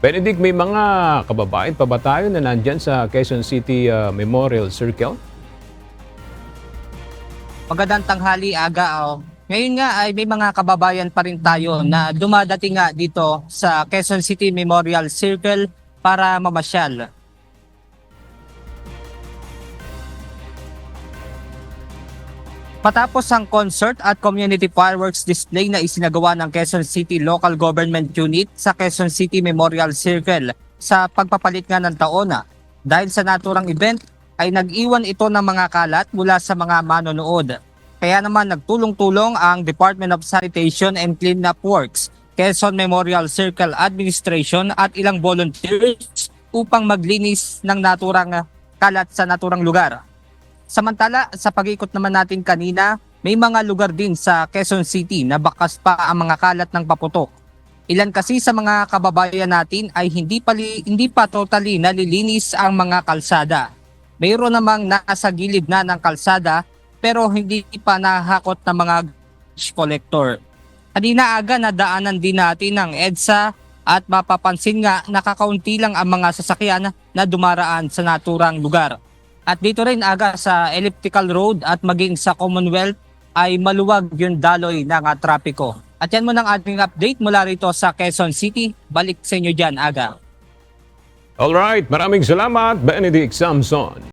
Benedict, may mga kababayan pa ba tayo na nandyan sa Quezon City Memorial Circle? Magandang tanghali, Aga. Ngayon nga ay may mga kababayan pa rin tayo na dumadating nga dito sa Quezon City Memorial Circle para mamasyal. Matapos ang concert at community fireworks display na isinagawa ng Quezon City Local Government Unit sa Quezon City Memorial Circle sa pagpapalit nga ng taon dahil sa naturang event ay nag-iwan ito ng mga kalat mula sa mga manonood. Kaya naman nagtulong-tulong ang Department of Sanitation and Cleanup Works, Quezon Memorial Circle Administration at ilang volunteers upang maglinis ng naturang kalat sa naturang lugar. Samantala, sa pag-ikot naman natin kanina, may mga lugar din sa Quezon City na bakas pa ang mga kalat ng paputok. Ilan kasi sa mga kababayan natin ay hindi pa totally nalilinis ang mga kalsada. Mayroon namang nasa gilid na ng kalsada pero hindi pa nahakot ng mga garbage collector. Kanina aga nadaanan din natin ang EDSA at mapapansin nga nakakaunti lang ang mga sasakyan na dumaraan sa naturang lugar. At dito rin aga sa Elliptical Road at maging sa Commonwealth ay maluwag yung daloy ng trapiko. At yan mo ng ating update mula rito sa Quezon City. Balik sa inyo dyan, Aga. Alright, maraming salamat, Benedict Samson.